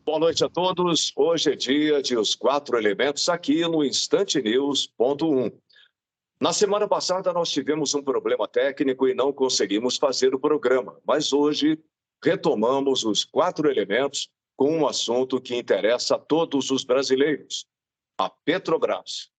Boa noite a todos. Hoje é dia de os quatro elementos aqui no Instante News.1. Na semana passada nós tivemos um problema técnico e não conseguimos fazer o programa, mas hoje retomamos os quatro elementos com um assunto que interessa a todos os brasileiros: a Petrobras.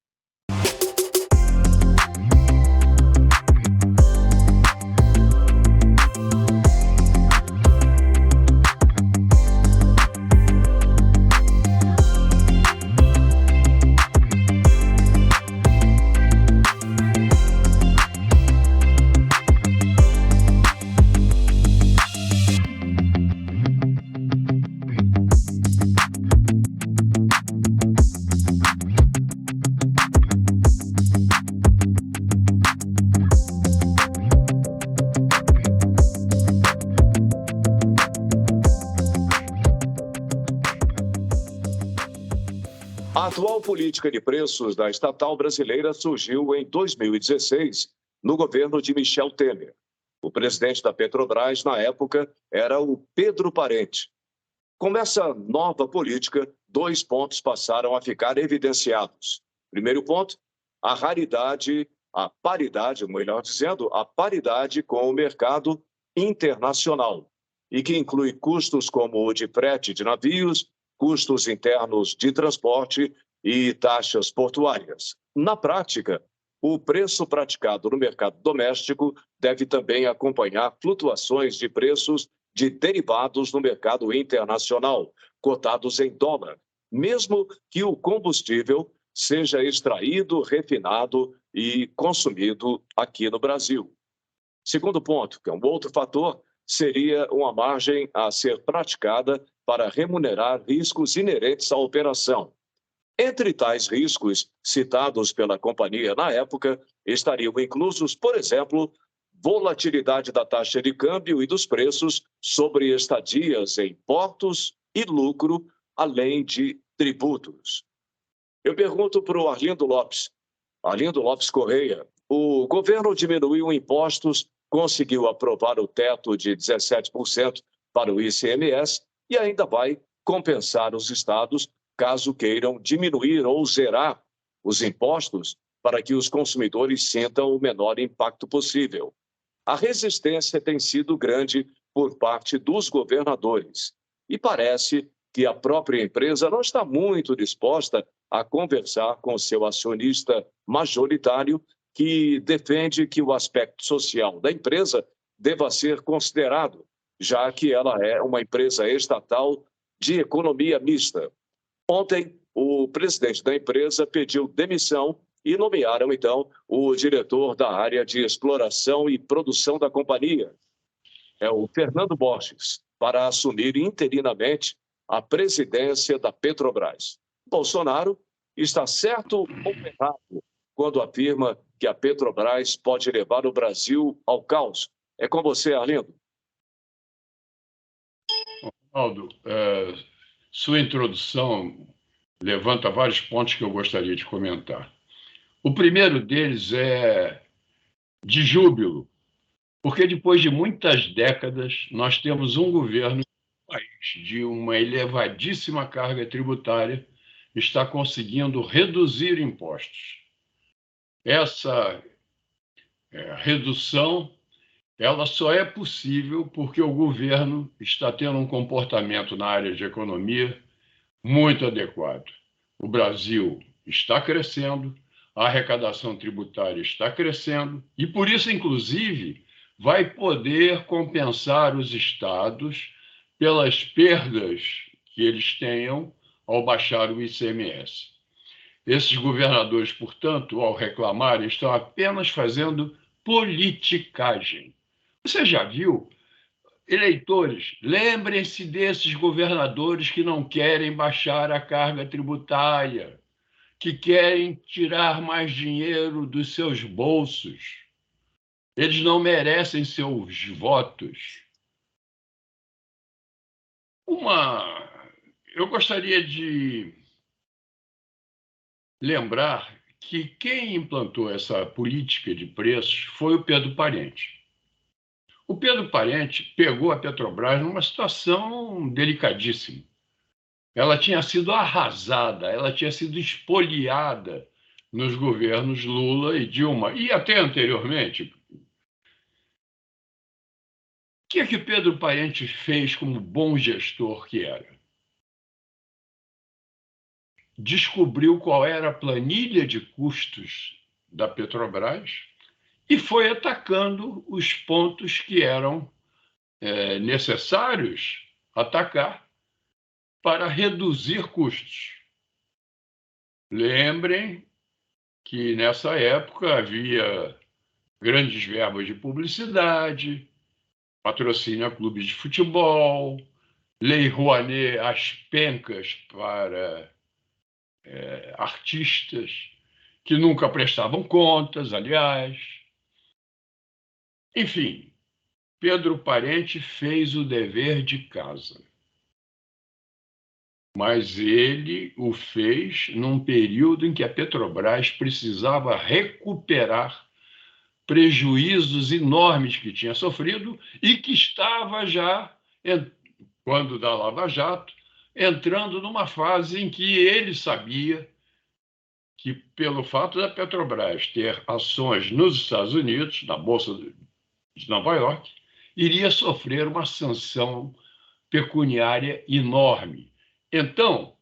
A atual política de preços da estatal brasileira surgiu em 2016, no governo de Michel Temer. O presidente da Petrobras, na época, era o Pedro Parente. Com essa nova política, dois pontos passaram a ficar evidenciados. Primeiro ponto, a paridade, melhor dizendo, a paridade com o mercado internacional, e que inclui custos como o de frete de navios, custos internos de transporte e taxas portuárias. Na prática, o preço praticado no mercado doméstico deve também acompanhar flutuações de preços de derivados no mercado internacional, cotados em dólar, mesmo que o combustível seja extraído, refinado e consumido aqui no Brasil. Segundo ponto, que é um outro fator, seria uma margem a ser praticada para remunerar riscos inerentes à operação. Entre tais riscos citados pela companhia na época, estariam inclusos, por exemplo, volatilidade da taxa de câmbio e dos preços sobre estadias em portos e lucro, além de tributos. Eu pergunto para o Arlindo Lopes Correia, o governo diminuiu impostos, conseguiu aprovar o teto de 17% para o ICMS e ainda vai compensar os estados caso queiram diminuir ou zerar os impostos para que os consumidores sintam o menor impacto possível. A resistência tem sido grande por parte dos governadores e parece que a própria empresa não está muito disposta a conversar com seu acionista majoritário, que defende que o aspecto social da empresa deva ser considerado, já que ela é uma empresa estatal de economia mista. Ontem, o presidente da empresa pediu demissão e nomearam, então, o diretor da área de exploração e produção da companhia, é o Fernando Borges, para assumir interinamente a presidência da Petrobras. Bolsonaro está certo ou errado quando afirma que a Petrobras pode levar o Brasil ao caos? É com você, Arlindo. Ronaldo, sua introdução levanta vários pontos que eu gostaria de comentar. O primeiro deles é de júbilo, porque depois de muitas décadas nós temos um governo de uma elevadíssima carga tributária está conseguindo reduzir impostos. Essa redução ela só é possível porque o governo está tendo um comportamento na área de economia muito adequado. O Brasil está crescendo, a arrecadação tributária está crescendo e, por isso, inclusive, vai poder compensar os estados pelas perdas que eles tenham ao baixar o ICMS. Esses governadores, portanto, ao reclamarem, estão apenas fazendo politicagem. Você já viu? Eleitores, lembrem-se desses governadores que não querem baixar a carga tributária, que querem tirar mais dinheiro dos seus bolsos. Eles não merecem seus votos. Eu gostaria de lembrar que quem implantou essa política de preços foi o Pedro Parente. O Pedro Parente pegou a Petrobras numa situação delicadíssima. ela tinha sido arrasada, ela tinha sido espoliada nos governos Lula e Dilma, e até anteriormente. O que Pedro Parente fez como bom gestor que era? Descobriu qual era a planilha de custos da Petrobras e foi atacando os pontos que eram necessários atacar para reduzir custos. Lembrem que nessa época havia grandes verbas de publicidade, patrocínio a clubes de futebol, Lei Rouanet às pencas para artistas que nunca prestavam contas, aliás. Enfim, Pedro Parente fez o dever de casa. Mas ele o fez num período em que a Petrobras precisava recuperar prejuízos enormes que tinha sofrido e que estava já, quando da Lava Jato, entrando numa fase em que ele sabia que, pelo fato da Petrobras ter ações nos Estados Unidos, na Bolsa de Nova York, iria sofrer uma sanção pecuniária enorme. Então,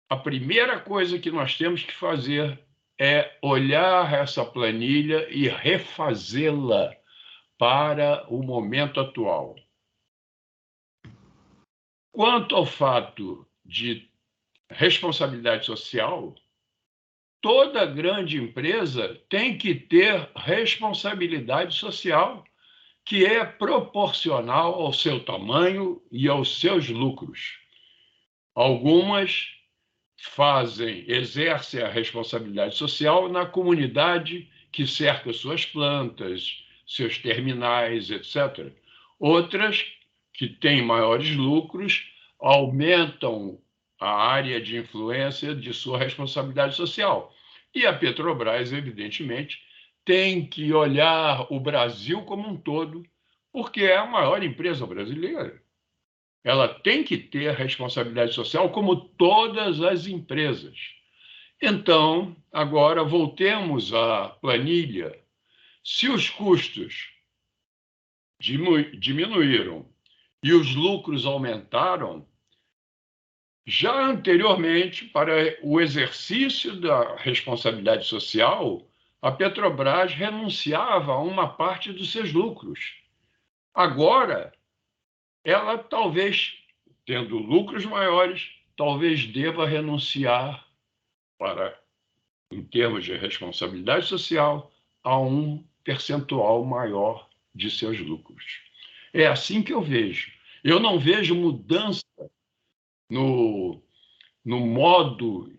a primeira coisa que nós temos que fazer é olhar essa planilha e refazê-la para o momento atual. Quanto ao fato de responsabilidade social, toda grande empresa tem que ter responsabilidade social que é proporcional ao seu tamanho e aos seus lucros. Algumas exercem a responsabilidade social na comunidade que cerca suas plantas, seus terminais, etc. Outras, que têm maiores lucros, aumentam a área de influência de sua responsabilidade social. E a Petrobras, evidentemente, tem que olhar o Brasil como um todo, porque é a maior empresa brasileira. Ela tem que ter responsabilidade social como todas as empresas. Então, agora voltemos à planilha. Se os custos diminuíram e os lucros aumentaram, já anteriormente, para o exercício da responsabilidade social, a Petrobras renunciava a uma parte dos seus lucros. Agora, ela talvez, tendo lucros maiores, talvez deva renunciar em termos de responsabilidade social, a um percentual maior de seus lucros. É assim que eu vejo. Eu não vejo mudança no modo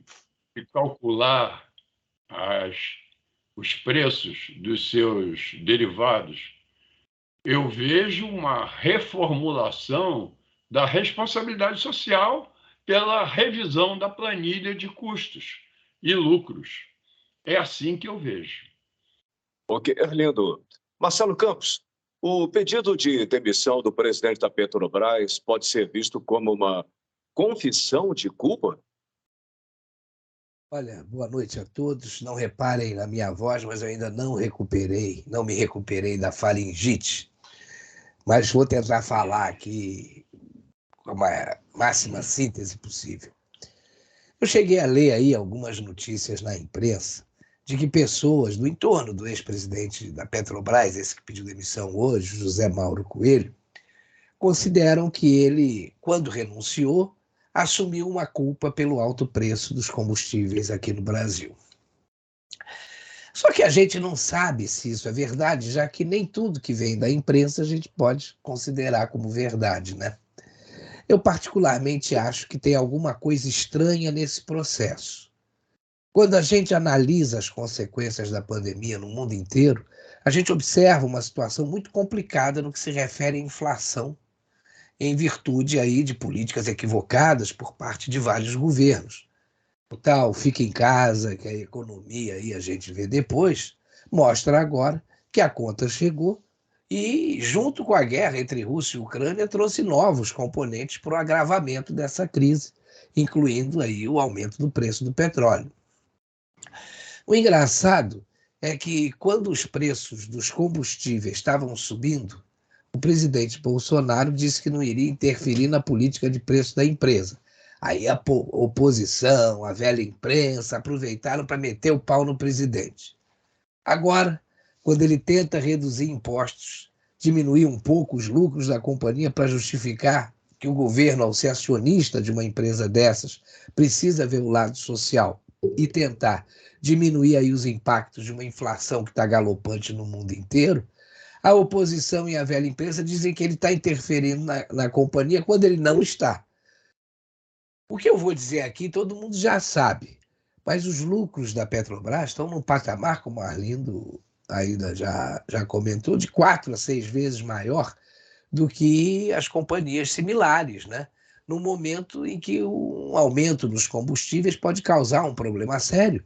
de calcular os preços dos seus derivados. Eu vejo uma reformulação da responsabilidade social pela revisão da planilha de custos e lucros. É assim que eu vejo. Ok, Erlindo. Marcelo Campos, o pedido de demissão do presidente da Petrobras pode ser visto como uma confissão de culpa? Olha, boa noite a todos. Não reparem na minha voz, mas eu ainda não me recuperei da faringite. Mas vou tentar falar aqui com a máxima síntese possível. Eu cheguei a ler aí algumas notícias na imprensa de que pessoas do entorno do ex-presidente da Petrobras, esse que pediu demissão hoje, José Mauro Coelho, consideram que ele, quando renunciou, assumiu uma culpa pelo alto preço dos combustíveis aqui no Brasil. Só que a gente não sabe se isso é verdade, já que nem tudo que vem da imprensa a gente pode considerar como verdade, né? Eu particularmente acho que tem alguma coisa estranha nesse processo. Quando a gente analisa as consequências da pandemia no mundo inteiro, a gente observa uma situação muito complicada no que se refere à inflação, em virtude aí de políticas equivocadas por parte de vários governos. O tal fica em casa, que a economia aí a gente vê depois, mostra agora que a conta chegou e, junto com a guerra entre Rússia e Ucrânia, trouxe novos componentes para o agravamento dessa crise incluindo aí o aumento do preço do petróleo. O engraçado é que quando os preços dos combustíveis estavam subindo, o presidente Bolsonaro disse que não iria interferir na política de preço da empresa. Aí a oposição, a velha imprensa, aproveitaram para meter o pau no presidente. Agora, quando ele tenta reduzir impostos, diminuir um pouco os lucros da companhia para justificar que o governo, ao ser acionista de uma empresa dessas, precisa ver o lado social e tentar diminuir aí os impactos de uma inflação que está galopante no mundo inteiro, a oposição e a velha imprensa dizem que ele está interferindo na companhia quando ele não está. O que eu vou dizer aqui, todo mundo já sabe, mas os lucros da Petrobras estão num patamar, como o Arlindo ainda já comentou, de 4 a 6 vezes maior do que as companhias similares, né? No momento em que um aumento dos combustíveis pode causar um problema sério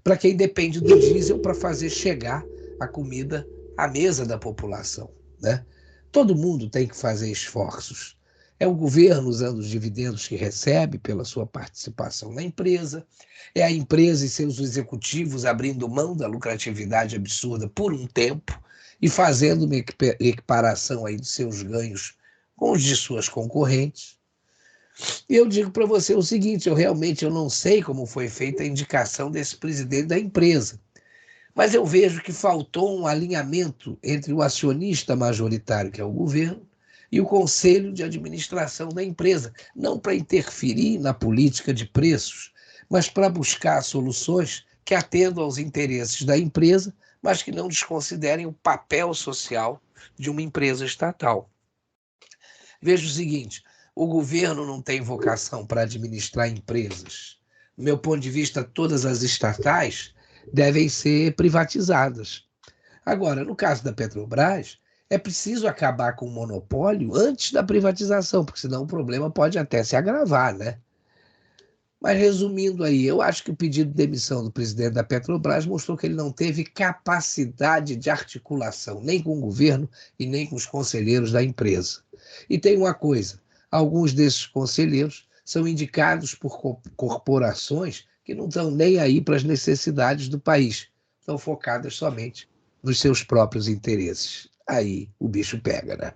para quem depende do diesel para fazer chegar a comida à mesa da população, né? Todo mundo tem que fazer esforços. É o governo usando os dividendos que recebe pela sua participação na empresa, é a empresa e seus executivos abrindo mão da lucratividade absurda por um tempo e fazendo uma equiparação aí dos seus ganhos com os de suas concorrentes. E eu digo para você o seguinte, eu não sei como foi feita a indicação desse presidente da empresa, mas eu vejo que faltou um alinhamento entre o acionista majoritário, que é o governo, e o conselho de administração da empresa, não para interferir na política de preços, mas para buscar soluções que atendam aos interesses da empresa, mas que não desconsiderem o papel social de uma empresa estatal. Veja o seguinte, o governo não tem vocação para administrar empresas. Do meu ponto de vista, todas as estatais devem ser privatizadas. Agora, no caso da Petrobras, é preciso acabar com o monopólio antes da privatização, porque senão o problema pode até se agravar, né? Mas resumindo aí, eu acho que o pedido de demissão do presidente da Petrobras mostrou que ele não teve capacidade de articulação, nem com o governo e nem com os conselheiros da empresa. E tem uma coisa, alguns desses conselheiros são indicados por corporações que não estão nem aí para as necessidades do país, estão focadas somente nos seus próprios interesses. Aí o bicho pega, né?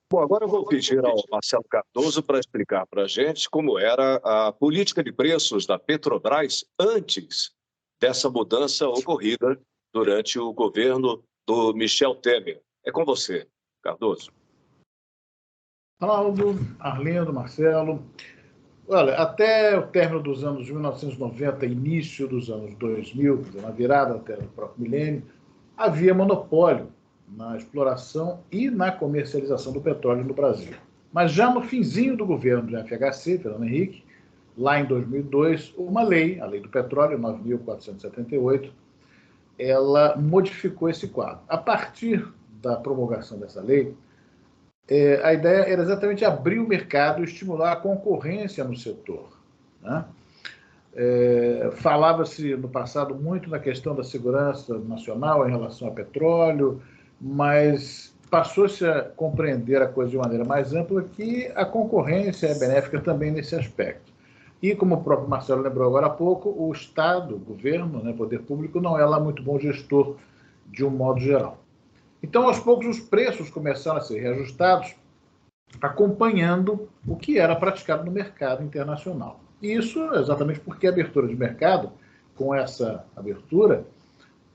Bom, agora eu vou pedir ao Marcelo Cardoso para explicar para a gente como era a política de preços da Petrobras antes dessa mudança ocorrida durante o governo do Michel Temer. É com você, Cardoso. Ronaldo, Arlindo, Marcelo. Olha, até o término dos anos 1990, início dos anos 2000, na virada até o próprio milênio, havia monopólio na exploração e na comercialização do petróleo no Brasil. Mas já no finzinho do governo do FHC, Fernando Henrique, lá em 2002, uma lei, a Lei do Petróleo, 9.478, ela modificou esse quadro. A partir da promulgação dessa lei, a ideia era exatamente abrir o mercado e estimular a concorrência no setor, né? Falava-se no passado muito na questão da segurança nacional em relação ao petróleo, mas passou-se a compreender a coisa de maneira mais ampla que a concorrência é benéfica também nesse aspecto. E, como o próprio Marcelo lembrou agora há pouco, o Estado, o governo, né, o poder público, não é lá muito bom gestor de um modo geral. Então, aos poucos, os preços começaram a ser reajustados, acompanhando o que era praticado no mercado internacional. E isso exatamente porque a abertura de mercado, com essa abertura,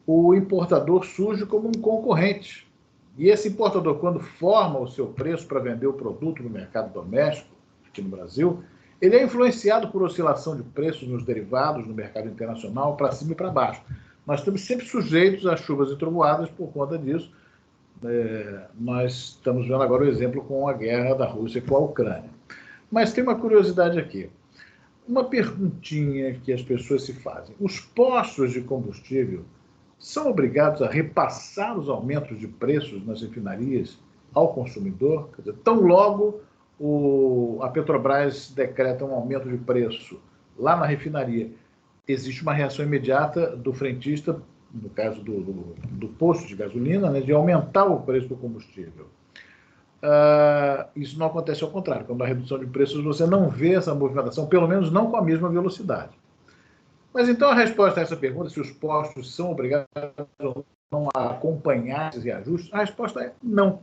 o importador surge como um concorrente. E esse importador, quando forma o seu preço para vender o produto no mercado doméstico, aqui no Brasil, ele é influenciado por oscilação de preços nos derivados no mercado internacional, para cima e para baixo. Nós estamos sempre sujeitos a chuvas e trovoadas por conta disso. Nós estamos vendo agora o exemplo com a guerra da Rússia com a Ucrânia. Mas tem uma curiosidade aqui. Uma perguntinha que as pessoas se fazem. Os postos de combustível são obrigados a repassar os aumentos de preços nas refinarias ao consumidor? Quer dizer, tão logo a Petrobras decreta um aumento de preço lá na refinaria, existe uma reação imediata do frentista, no caso do posto de gasolina, né, de aumentar o preço do combustível. isso não acontece ao contrário. Quando há redução de preços, você não vê essa movimentação, pelo menos não com a mesma velocidade. Mas então a resposta a essa pergunta, se os postos são obrigados ou não a acompanhar esses reajustes, a resposta é não.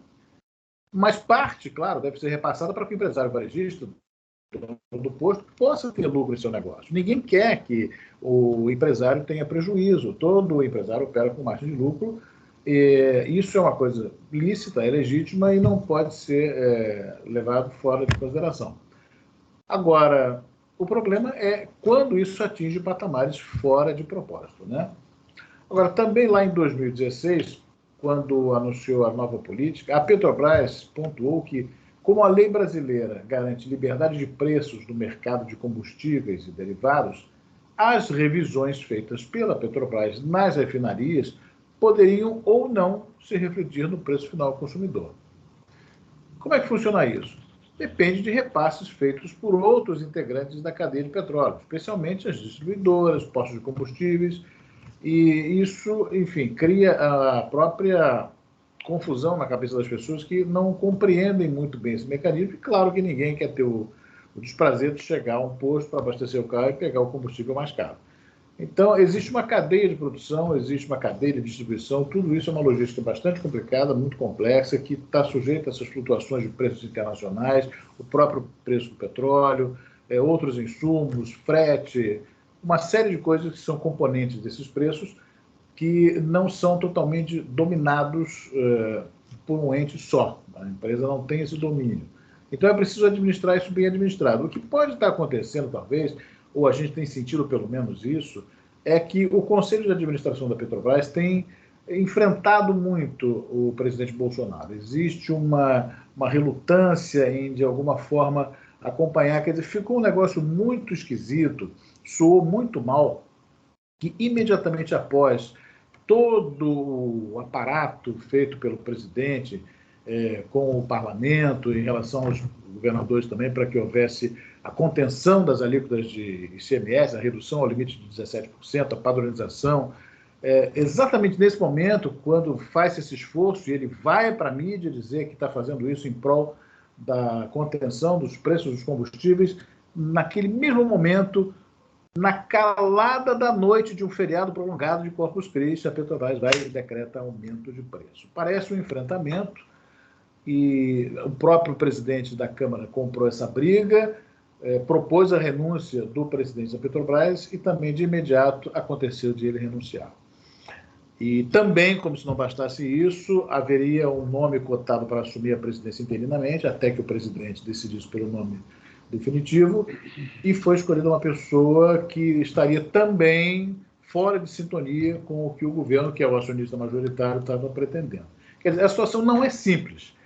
Mas parte, claro, deve ser repassada para que o empresário varejista do posto possa ter lucro em seu negócio. Ninguém quer que o empresário tenha prejuízo. Todo empresário opera com margem de lucro. Isso é uma coisa lícita, é legítima e não pode ser levado fora de consideração. Agora, o problema é quando isso atinge patamares fora de propósito, né? Agora, também lá em 2016, quando anunciou a nova política, a Petrobras pontuou que, como a lei brasileira garante liberdade de preços no mercado de combustíveis e derivados, as revisões feitas pela Petrobras nas refinarias poderiam ou não se refletir no preço final ao consumidor. Como é que funciona isso? Depende de repasses feitos por outros integrantes da cadeia de petróleo, especialmente as distribuidoras, postos de combustíveis, e isso, enfim, cria a própria confusão na cabeça das pessoas que não compreendem muito bem esse mecanismo, e claro que ninguém quer ter o desprazer de chegar a um posto para abastecer o carro e pegar o combustível mais caro. Então, existe uma cadeia de produção, existe uma cadeia de distribuição, tudo isso é uma logística bastante complicada, muito complexa, que está sujeita a essas flutuações de preços internacionais, o próprio preço do petróleo, outros insumos, frete, uma série de coisas que são componentes desses preços que não são totalmente dominados por um ente só. A empresa não tem esse domínio. Então, é preciso administrar isso bem administrado. O que pode estar acontecendo, talvez, ou a gente tem sentido pelo menos isso, é que o Conselho de Administração da Petrobras tem enfrentado muito o presidente Bolsonaro. Existe uma relutância em, de alguma forma, acompanhar. Quer dizer, ficou um negócio muito esquisito, soou muito mal, que imediatamente após todo o aparato feito pelo presidente com o parlamento, em relação aos governadores também, para que houvesse a contenção das alíquotas de ICMS, a redução ao limite de 17%, a padronização. Exatamente nesse momento, quando faz esse esforço, e ele vai para a mídia dizer que está fazendo isso em prol da contenção dos preços dos combustíveis, naquele mesmo momento, na calada da noite de um feriado prolongado de Corpus Christi, a Petrobras vai e decreta aumento de preço. Parece um enfrentamento, e o próprio presidente da Câmara comprou essa briga, propôs a renúncia do presidente da Petrobras e também, de imediato, aconteceu de ele renunciar. E também, como se não bastasse isso, haveria um nome cotado para assumir a presidência interinamente, até que o presidente decidisse pelo nome definitivo, e foi escolhida uma pessoa que estaria também fora de sintonia com o que o governo, que é o acionista majoritário, estava pretendendo. Quer dizer, a situação não é simples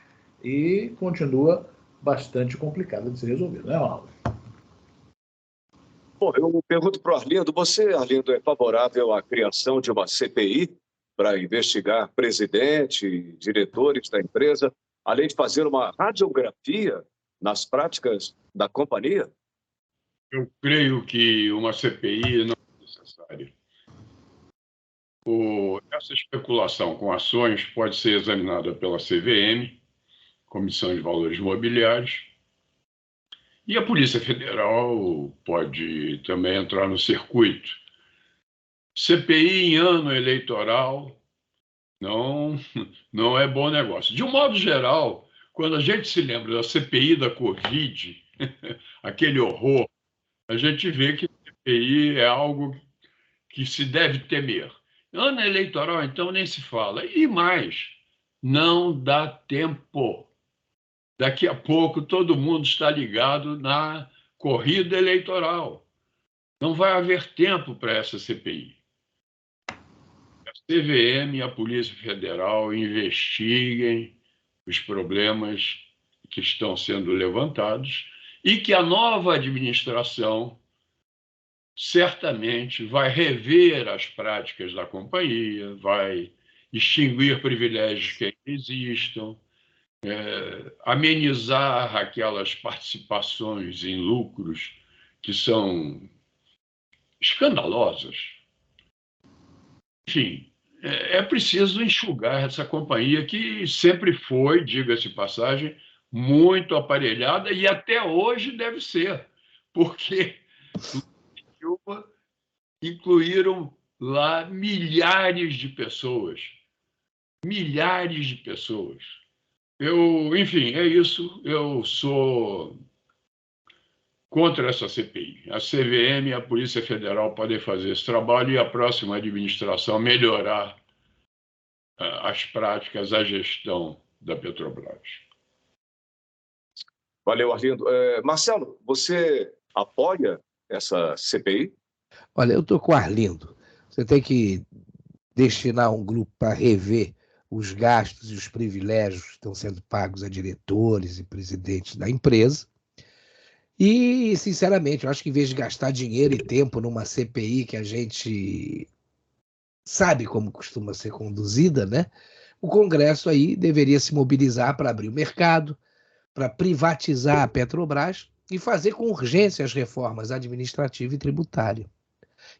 e continua bastante complicada de ser resolvida, né, Mauro? Bom, eu pergunto para o Arlindo, você, Arlindo, é favorável à criação de uma CPI para investigar presidente e diretores da empresa, além de fazer uma radiografia nas práticas da companhia? Eu creio que uma CPI não é necessária. Essa especulação com ações pode ser examinada pela CVM, Comissão de Valores Mobiliários, e a Polícia Federal pode também entrar no circuito. CPI em ano eleitoral não é bom negócio. De um modo geral, quando a gente se lembra da CPI da Covid, aquele horror, a gente vê que a CPI é algo que se deve temer. Ano eleitoral, então, nem se fala. E mais, não dá tempo. Daqui a pouco todo mundo está ligado na corrida eleitoral. Não vai haver tempo para essa CPI. A CVM e a Polícia Federal investiguem os problemas que estão sendo levantados e que a nova administração certamente vai rever as práticas da companhia, vai extinguir privilégios que existam, amenizar aquelas participações em lucros que são escandalosas. Enfim, é preciso enxugar essa companhia que sempre foi, diga-se de passagem, muito aparelhada e até hoje deve ser, porque incluíram lá milhares de pessoas. Milhares de pessoas. Enfim, é isso. Eu sou contra essa CPI. A CVM e a Polícia Federal podem fazer esse trabalho e a próxima administração melhorar as práticas, a gestão da Petrobras. Valeu, Arlindo. Marcelo, você apoia essa CPI? Olha, eu estou com o Arlindo. Você tem que destinar um grupo para rever os gastos e os privilégios que estão sendo pagos a diretores e presidentes da empresa. E, sinceramente, eu acho que em vez de gastar dinheiro e tempo numa CPI que a gente sabe como costuma ser conduzida, né? O Congresso aí deveria se mobilizar para abrir o mercado, para privatizar a Petrobras e fazer com urgência as reformas administrativa e tributária.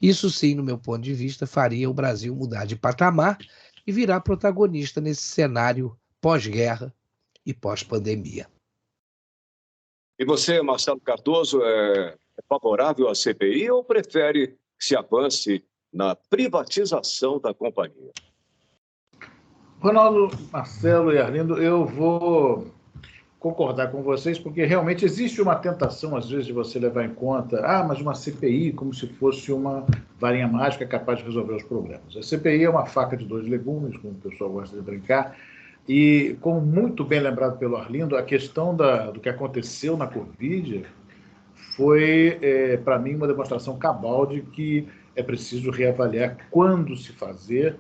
Isso sim, no meu ponto de vista, faria o Brasil mudar de patamar e virar protagonista nesse cenário pós-guerra e pós-pandemia. E você, Marcelo Cardoso, é favorável à CPI ou prefere que se avance na privatização da companhia? Ronaldo, Marcelo e Arlindo, eu vou concordar com vocês, porque realmente existe uma tentação, às vezes, de você levar em conta, mas uma CPI como se fosse uma varinha mágica capaz de resolver os problemas. A CPI é uma faca de dois legumes, como o pessoal gosta de brincar, e, como muito bem lembrado pelo Arlindo, a questão do que aconteceu na Covid foi, para mim, uma demonstração cabal de que é preciso reavaliar quando se fazer,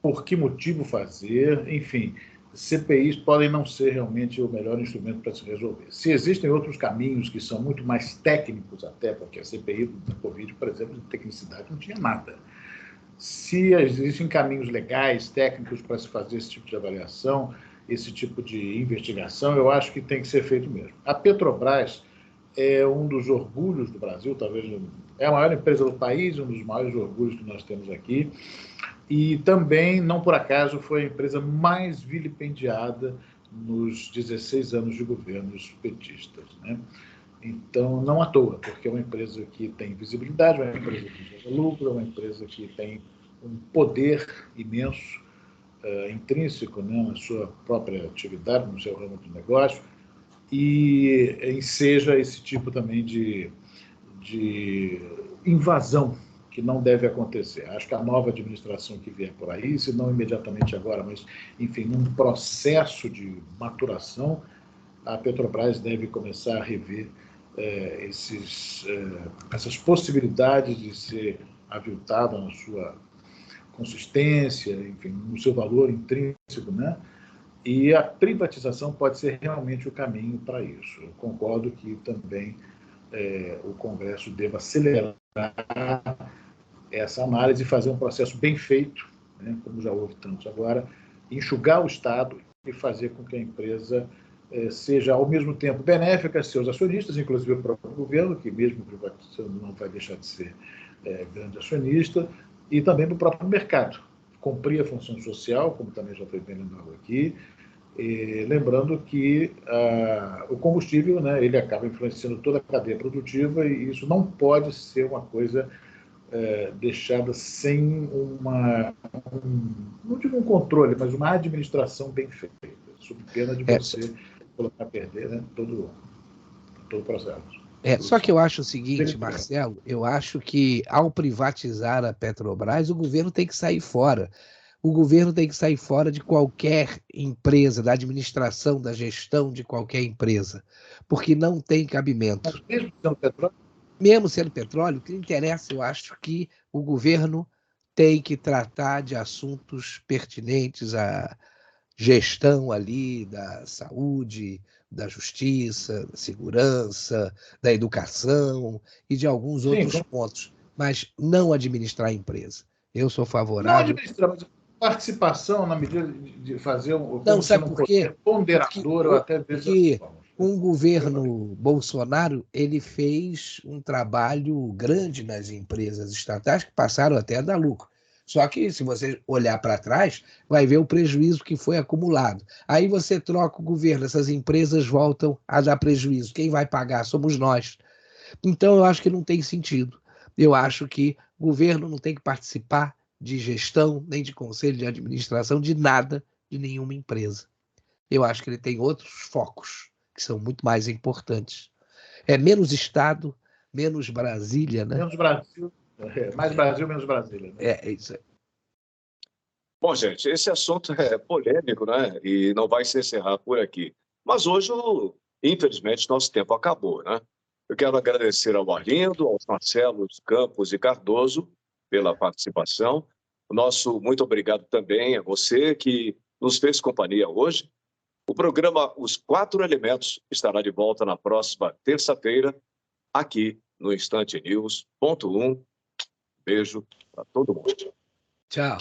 por que motivo fazer, enfim. CPIs podem não ser realmente o melhor instrumento para se resolver. Se existem outros caminhos que são muito mais técnicos até, porque a CPI da Covid, por exemplo, de tecnicidade não tinha nada. Se existem caminhos legais, técnicos para se fazer esse tipo de avaliação, esse tipo de investigação, eu acho que tem que ser feito mesmo. A Petrobras é um dos orgulhos do Brasil, talvez é a maior empresa do país, um dos maiores orgulhos que nós temos aqui. E também, não por acaso, foi a empresa mais vilipendiada nos 16 anos de governos petistas, né? Então, não à toa, porque é uma empresa que tem visibilidade, é uma empresa que gera lucro, é uma empresa que tem um poder imenso, intrínseco, né, na sua própria atividade, no seu ramo de negócio, e enseja esse tipo também de invasão que não deve acontecer. Acho que a nova administração que vier por aí, se não imediatamente agora, mas, enfim, num processo de maturação, a Petrobras deve começar a rever essas possibilidades de ser aviltada na sua consistência, enfim, no seu valor intrínseco, né? E a privatização pode ser realmente o caminho para isso. Eu concordo que também o Congresso deva acelerar essa análise e fazer um processo bem feito, né, como já houve tantos agora, enxugar o Estado e fazer com que a empresa seja, ao mesmo tempo, benéfica a seus acionistas, inclusive o próprio governo, que mesmo privatizando não vai deixar de ser grande acionista, e também para o próprio mercado. Cumprir a função social, como também já foi bem lembrado aqui, lembrando que o combustível, né, ele acaba influenciando toda a cadeia produtiva e isso não pode ser uma coisa deixada sem não digo um controle, mas uma administração bem feita, sob pena de você colocar a perder, né, todo o processo. Só que eu acho o seguinte, Marcelo, eu acho que ao privatizar a Petrobras, o governo tem que sair fora. O governo tem que sair fora de qualquer empresa, da administração, da gestão de qualquer empresa, porque não tem cabimento. Mas mesmo sendo petróleo? Mesmo sendo petróleo, o que interessa, eu acho que o governo tem que tratar de assuntos pertinentes à gestão ali da saúde, da justiça, da segurança, da educação e de alguns outros pontos, mas não administrar a empresa. Eu sou favorável. Não administrar, mas participação na medida de fazer não, sabe por quê? Ponderador ou até porque um governo Bolsonaro ele fez um trabalho grande nas empresas estatais que passaram até a dar lucro. Só que, se você olhar para trás, vai ver o prejuízo que foi acumulado. Aí você troca o governo, essas empresas voltam a dar prejuízo. Quem vai pagar somos nós. Então, eu acho que não tem sentido. Eu acho que o governo não tem que participar de gestão, nem de conselho de administração, de nada, de nenhuma empresa. Eu acho que ele tem outros focos, que são muito mais importantes. É menos Estado, menos Brasília, né? Menos Brasil, mais Brasil, menos Brasília. Né? É isso aí. Bom, gente, esse assunto é polêmico, né? E não vai se encerrar por aqui. Mas hoje, infelizmente, nosso tempo acabou, né? Eu quero agradecer ao Arlindo, aos Marcelos Campos e Cardoso pela participação. Nosso muito obrigado também a você que nos fez companhia hoje. O programa Os Quatro Elementos estará de volta na próxima terça-feira, aqui no Instante News.1. Beijo para todo mundo. Tchau.